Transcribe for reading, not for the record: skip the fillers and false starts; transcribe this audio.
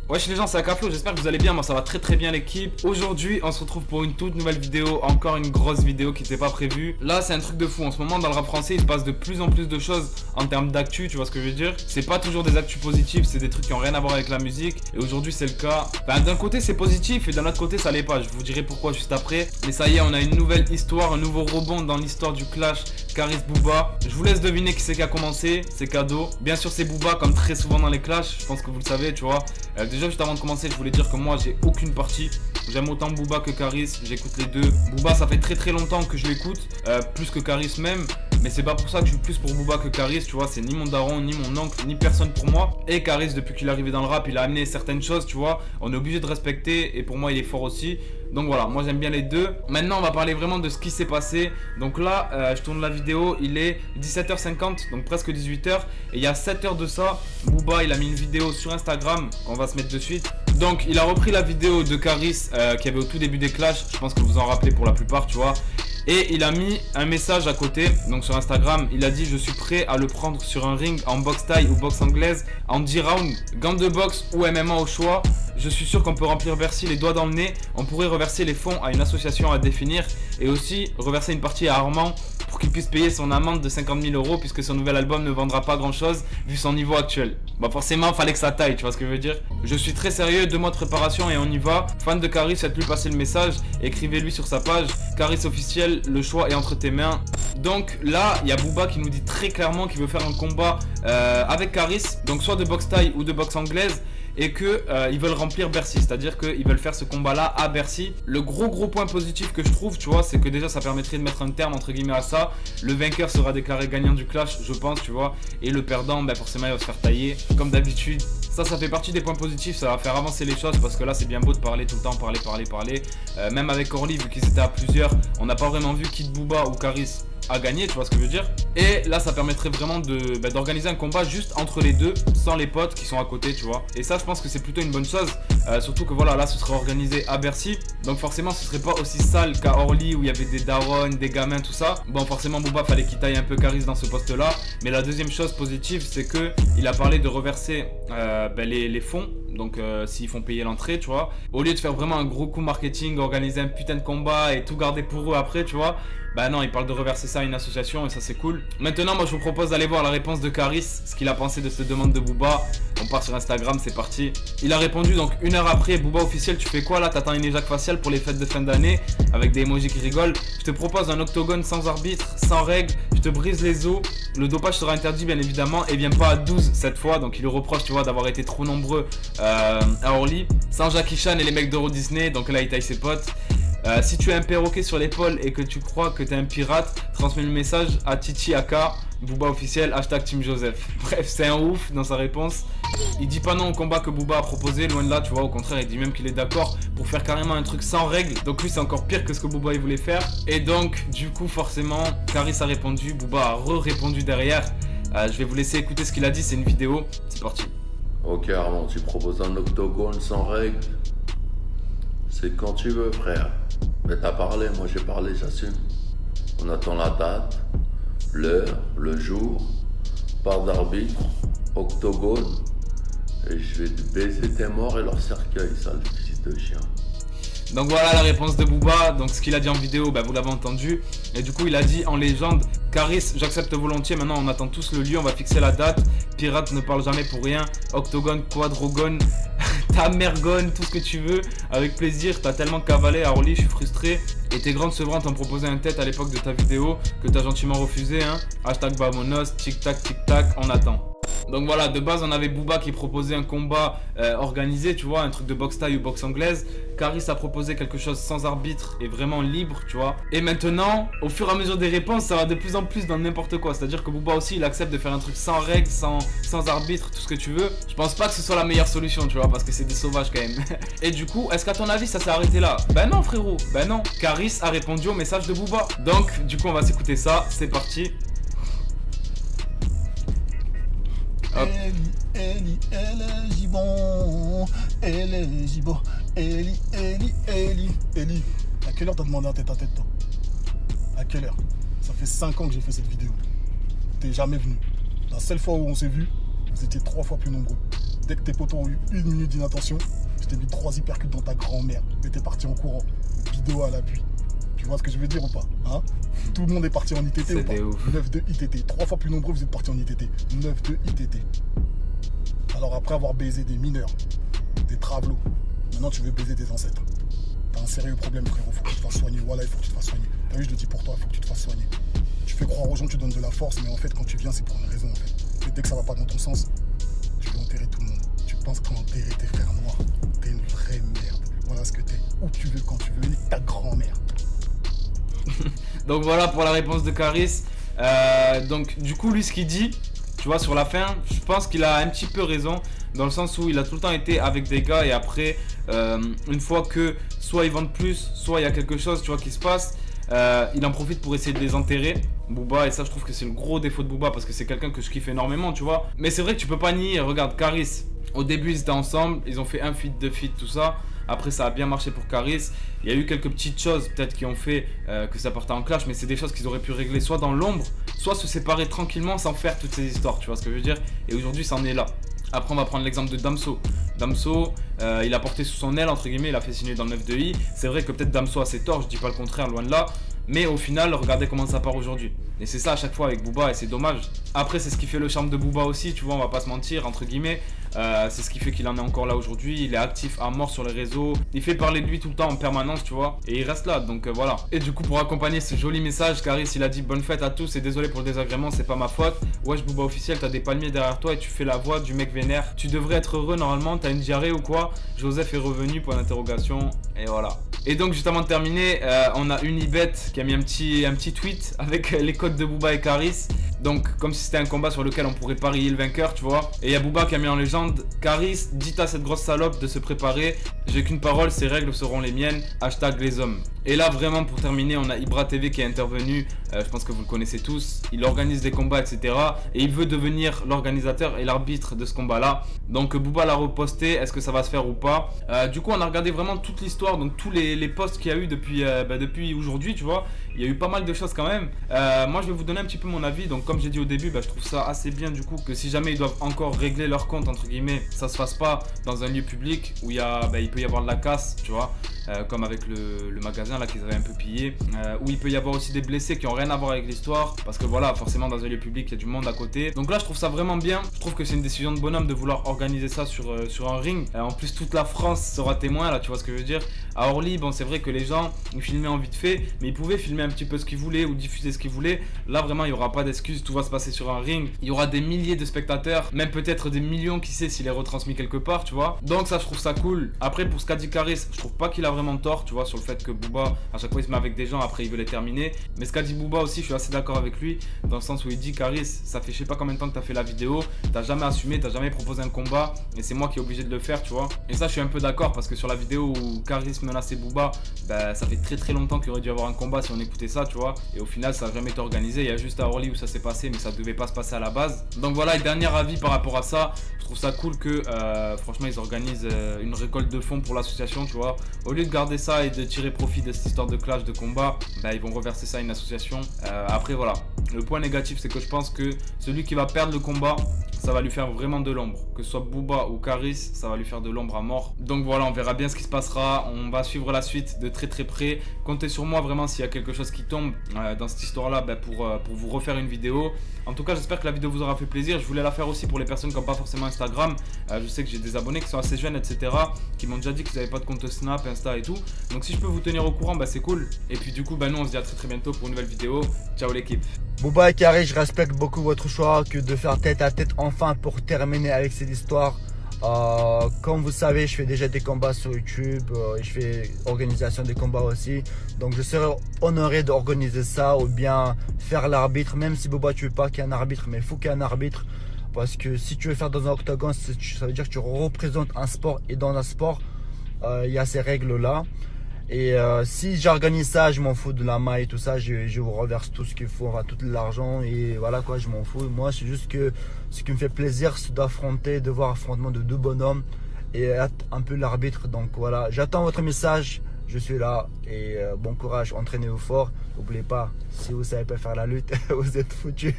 Wesh les gens, c'est Akaflo, j'espère que vous allez bien, moi ça va très bien l'équipe. Aujourd'hui on se retrouve pour une toute nouvelle vidéo, encore une grosse vidéo qui n'était pas prévue. Là c'est un truc de fou, en ce moment dans le rap français il se passe de plus en plus de choses en termes d'actu, tu vois ce que je veux dire. C'est pas toujours des actus positifs, c'est des trucs qui ont rien à voir avec la musique. Et aujourd'hui c'est le cas. Enfin, d'un côté c'est positif et d'un autre côté ça l'est pas, je vous dirai pourquoi juste après. Mais ça y est, on a une nouvelle histoire, un nouveau rebond dans l'histoire du clash Caris Booba. Je vous laisse deviner qui c'est qui a commencé, c'est cadeau. Bien sûr c'est Booba comme très souvent dans les clashs, je pense que vous le savez tu vois. Déjà juste avant de commencer je voulais dire que moi j'ai aucune partie. J'aime autant Booba que Caris, j'écoute les deux. Booba ça fait très longtemps que je l'écoute, plus que Caris même. Mais c'est pas pour ça que je suis plus pour Booba que Caris, tu vois. C'est ni mon daron, ni mon oncle, ni personne pour moi. Et Caris depuis qu'il est arrivé dans le rap, il a amené certaines choses, tu vois. On est obligé de respecter et pour moi il est fort aussi. Donc voilà, moi j'aime bien les deux. Maintenant on va parler vraiment de ce qui s'est passé. Donc là je tourne la vidéo, il est 17h50, donc presque 18h. Et il y a 7 heures de ça, Booba il a mis une vidéo sur Instagram qu'on va se mettre de suite. Donc il a repris la vidéo de Caris qui avait au tout début des clashs. Je pense que vous en rappelez pour la plupart, tu vois. Et il a mis un message à côté, donc sur Instagram, il a dit: je suis prêt à le prendre sur un ring en boxe thaï ou boxe anglaise, en 10 rounds, gants de boxe ou MMA au choix. Je suis sûr qu'on peut remplir Bercy les doigts dans le nez. On pourrait reverser les fonds à une association à définir et aussi reverser une partie à Armand pour qu'il puisse payer son amende de 50 000 € puisque son nouvel album ne vendra pas grand chose vu son niveau actuel. Bah forcément fallait que ça taille, tu vois ce que je veux dire. Je suis très sérieux, 2 mois de préparation et on y va. Fan de Caris, faites-lui passer le message, écrivez-lui sur sa page. Caris officiel, le choix est entre tes mains. Donc là il y a Booba qui nous dit très clairement qu'il veut faire un combat avec Caris, donc soit de boxe thaï ou de boxe anglaise. Et que ils veulent remplir Bercy, c'est-à-dire qu'ils veulent faire ce combat-là à Bercy. Le gros point positif que je trouve, tu vois, c'est que déjà ça permettrait de mettre un terme entre guillemets à ça. Le vainqueur sera déclaré gagnant du clash, je pense, tu vois. Et le perdant, ben forcément il va se faire tailler, comme d'habitude. Ça fait partie des points positifs, ça va faire avancer les choses parce que là c'est bien beau de parler tout le temps, parler. Même avec Orly, vu qu'ils étaient à plusieurs, on n'a pas vraiment vu qui de Booba ou Caris à gagner, tu vois ce que je veux dire. Et là ça permettrait vraiment d'organiser un combat juste entre les deux, sans les potes qui sont à côté, tu vois. Et ça je pense que c'est plutôt une bonne chose, surtout que voilà, là ce serait organisé à Bercy. Donc forcément ce serait pas aussi sale qu'à Orly où il y avait des darons, des gamins, tout ça. Bon forcément Booba fallait qu'il taille un peu Caris dans ce poste là. Mais la deuxième chose positive c'est que il a parlé de reverser les fonds. Donc s'ils font payer l'entrée, tu vois, au lieu de faire vraiment un gros coup marketing, organiser un putain de combat et tout garder pour eux après, tu vois. Bah non, il parle de reverser ça à une association et ça c'est cool. Maintenant moi je vous propose d'aller voir la réponse de Caris, ce qu'il a pensé de cette demande de Booba. On part sur Instagram, c'est parti. Il a répondu donc 1 heure après: Booba officiel, tu fais quoi là? T'attends une éjac faciale pour les fêtes de fin d'année? Avec des emojis qui rigolent. Je te propose un octogone sans arbitre, sans règles, je te brise les os. Le dopage sera interdit bien évidemment et viens pas à 12 cette fois. Donc il lui reproche, tu vois, d'avoir été trop nombreux à Orly. Sans Jackie Chan et les mecs d'Euro Disney, donc là il taille ses potes. Si tu as un perroquet sur l'épaule et que tu crois que t'es un pirate, transmets le message à Titi Aka, Booba officiel, hashtag Team Joseph. Bref, c'est un ouf dans sa réponse. Il dit pas non au combat que Booba a proposé, loin de là, tu vois, au contraire, il dit même qu'il est d'accord pour faire carrément un truc sans règles. Donc lui, c'est encore pire que ce que Booba il voulait faire. Et donc, du coup, forcément, Caris a répondu, Booba a répondu derrière. Je vais vous laisser écouter ce qu'il a dit, c'est une vidéo, c'est parti. Ok Armand, tu proposes un octogone sans règles? C'est quand tu veux frère. Mais t'as parlé, moi j'ai parlé, j'assume. On attend la date, l'heure, le jour, part d'arbitre, octogone. Et je vais te baiser tes morts et leur cercueil, sale fils de chien. Donc voilà la réponse de Booba. Donc ce qu'il a dit en vidéo, vous l'avez entendu. Et du coup il a dit en légende: Caris, j'accepte volontiers, maintenant on attend tous le lieu, on va fixer la date. Pirate ne parle jamais pour rien. Octogone, quadrogone, ta mergone, tout ce que tu veux, avec plaisir. T'as tellement cavalé à Orly, je suis frustré. Et tes grandes sevrants t'ont proposé un tête à l'époque de ta vidéo que t'as gentiment refusé, hein. Hashtag Bamonos, tic tac, on attend. Donc voilà, de base on avait Booba qui proposait un combat organisé, tu vois, un truc de boxe thaï ou boxe anglaise. Caris a proposé quelque chose sans arbitre et vraiment libre, tu vois. Et maintenant, au fur et à mesure des réponses, ça va de plus en plus dans n'importe quoi. C'est-à-dire que Booba aussi, il accepte de faire un truc sans règles, sans arbitre, tout ce que tu veux. Je pense pas que ce soit la meilleure solution, tu vois, parce que c'est des sauvages quand même. Et du coup, est-ce qu'à ton avis, ça s'est arrêté là? Ben non frérot, ben non. Caris a répondu au message de Booba. Donc, du coup, on va s'écouter ça, c'est parti. Eli, à quelle heure t'as demandé un tête à tête toi? À quelle heure? Ça fait 5 ans que j'ai fait cette vidéo. T'es jamais venu. La seule fois où on s'est vu, vous étiez 3 fois plus nombreux. Dès que tes potos ont eu 1 minute d'inattention, je t'ai mis 3 hypercutes dans ta grand-mère. Et t'es parti en courant. Vidéo à l'appui. Tu vois ce que je veux dire ou pas, hein? Tout le monde est parti en ITT ou pas? 9 de ITT. 3 fois plus nombreux, vous êtes partis en ITT. 9 de ITT. Alors après avoir baisé des mineurs, des travelots, maintenant tu veux baiser des ancêtres. T'as un sérieux problème, frérot. Faut que tu te fasses soigner. Voilà, il faut que tu te fasses soigner. T'as vu, je le dis pour toi, il faut que tu te fasses soigner. Tu fais croire aux gens que tu donnes de la force, mais en fait, quand tu viens, c'est pour une raison, en fait. Et dès que ça va pas dans ton sens, tu veux enterrer tout le monde. Tu penses qu'enterrer tes frères noirs, t'es une vraie merde. Voilà ce que t'es. Où tu veux, quand tu veux, et ta grand-mère. Donc voilà pour la réponse de Caris. Donc du coup lui ce qu'il dit, tu vois, sur la fin, je pense qu'il a un petit peu raison, dans le sens où il a tout le temps été avec des gars et après une fois que soit ils vendent plus, soit il y a quelque chose, tu vois, qui se passe, il en profite pour essayer de les enterrer, Booba. Et ça je trouve que c'est le gros défaut de Booba, parce que c'est quelqu'un que je kiffe énormément, tu vois. Mais c'est vrai que tu peux pas nier, regarde Caris, au début ils étaient ensemble, ils ont fait un feat, 2 feats, tout ça. Après ça a bien marché pour Caris. Il y a eu quelques petites choses peut-être qui ont fait que ça partait en clash, mais c'est des choses qu'ils auraient pu régler soit dans l'ombre, soit se séparer tranquillement sans faire toutes ces histoires, tu vois ce que je veux dire. Et aujourd'hui ça en est là. Après on va prendre l'exemple de Damso. Damso, il a porté sous son aile entre guillemets, il a fait signer dans le 9 de I. C'est vrai que peut-être Damso a ses torts, je dis pas le contraire, loin de là. Mais au final, regardez comment ça part aujourd'hui. Et c'est ça à chaque fois avec Booba et c'est dommage. Après c'est ce qui fait le charme de Booba aussi, tu vois, on va pas se mentir, entre guillemets. C'est ce qui fait qu'il en est encore là aujourd'hui. Il est actif à mort sur les réseaux. Il fait parler de lui tout le temps en permanence, tu vois. Et il reste là, donc voilà. Et du coup, pour accompagner ce joli message, Caris il a dit bonne fête à tous et désolé pour le désagrément, c'est pas ma faute. Wesh Booba officiel, t'as des palmiers derrière toi et tu fais la voix du mec vénère. Tu devrais être heureux normalement, t'as une diarrhée ou quoi? Joseph est revenu, point d'interrogation. Et voilà. Et donc juste avant de terminer, on a Unibet qui a mis un petit tweet avec les codes de Booba et Caris. Donc comme si c'était un combat sur lequel on pourrait parier le vainqueur, tu vois. Et il y a Booba qui a mis en légende: Caris, dites à cette grosse salope de se préparer. J'ai qu'une parole, ses règles seront les miennes. Hashtag les hommes. Et là vraiment pour terminer, on a Ibra TV qui est intervenu. Je pense que vous le connaissez tous. Il organise des combats, etc. Et il veut devenir l'organisateur et l'arbitre de ce combat là. Donc Booba l'a reposté. Est-ce que ça va se faire ou pas? Du coup on a regardé vraiment toute l'histoire, donc tous les posts qu'il y a eu depuis aujourd'hui, tu vois. Il y a eu pas mal de choses quand même. Moi je vais vous donner un petit peu mon avis. Donc comme j'ai dit au début, je trouve ça assez bien du coup que si jamais ils doivent encore régler leur compte entre guillemets, ça se fasse pas dans un lieu public où il peut y avoir de la casse, tu vois. Comme avec le magasin là qu'ils avaient un peu pillé, où il peut y avoir aussi des blessés qui ont rien à voir avec l'histoire, parce que voilà, forcément dans un lieu public il y a du monde à côté. Donc là je trouve ça vraiment bien. Je trouve que c'est une décision de bonhomme de vouloir organiser ça sur un ring. En plus toute la France sera témoin là, tu vois ce que je veux dire. À Orly, bon c'est vrai que les gens ils filmaient en vite fait, mais ils pouvaient filmer un petit peu ce qu'ils voulaient ou diffuser ce qu'ils voulaient. Là vraiment il n'y aura pas d'excuses, tout va se passer sur un ring. Il y aura des milliers de spectateurs, même peut-être des millions, qui sait s'il est retransmis quelque part, tu vois. Donc ça je trouve ça cool. Après pour ce qu'a dit Caris, je trouve pas qu'il a vraiment tort, tu vois, sur le fait que Booba à chaque fois il se met avec des gens, après il veut les terminer. Mais ce qu'a dit Booba aussi, je suis assez d'accord avec lui, dans le sens où il dit: Caris, ça fait je sais pas combien de temps que t'as fait la vidéo, t'as jamais assumé, t'as jamais proposé un combat, et c'est moi qui est obligé de le faire, tu vois. Et ça je suis un peu d'accord, parce que sur la vidéo où Caris menaçait Booba, ça fait très longtemps qu'il aurait dû avoir un combat si on écoutait ça, tu vois. Et au final ça a jamais été organisé, il y a juste à Orly où ça s'est passé, mais ça devait pas se passer à la base. Donc voilà, et dernier avis par rapport à ça, je trouve ça cool que franchement ils organisent une récolte de fonds pour l'association, tu vois. Au lieu de garder ça et de tirer profit de cette histoire de clash, de combat, ils vont reverser ça à une association. Après voilà, le point négatif c'est que je pense que celui qui va perdre le combat, ça va lui faire vraiment de l'ombre. Que ce soit Booba ou Caris, ça va lui faire de l'ombre à mort. Donc voilà, on verra bien ce qui se passera. On va suivre la suite de très près. Comptez sur moi vraiment s'il y a quelque chose qui tombe dans cette histoire là, pour vous refaire une vidéo. En tout cas j'espère que la vidéo vous aura fait plaisir. Je voulais la faire aussi pour les personnes qui n'ont pas forcément Instagram. Je sais que j'ai des abonnés qui sont assez jeunes, etc. qui m'ont déjà dit qu'ils n'avaient pas de compte Snap, Insta et tout. Donc si je peux vous tenir au courant, c'est cool. Et puis du coup nous on se dit à très bientôt pour une nouvelle vidéo. Ciao l'équipe. Booba et Caris, je respecte beaucoup votre choix que de faire tête à tête enfin pour terminer avec cette histoire. Comme vous savez, je fais déjà des combats sur YouTube, je fais organisation des combats aussi. Donc je serais honoré d'organiser ça ou bien faire l'arbitre, même si Booba tu veux pas qu'il y ait un arbitre, mais il faut qu'il y ait un arbitre. Parce que si tu veux faire dans un octogone, ça veut dire que tu représentes un sport, et dans un sport, il y a ces règles là. Et si j'organise ça, je m'en fous de la maille et tout ça, je vous reverse tout ce qu'il faut, enfin tout l'argent, et voilà quoi, je m'en fous. Moi c'est juste que ce qui me fait plaisir c'est d'affronter, de voir affrontement de deux bonhommes et être un peu l'arbitre. Donc voilà, j'attends votre message, je suis là, et bon courage, entraînez-vous fort. N'oubliez pas, si vous savez pas faire la lutte, vous êtes foutus.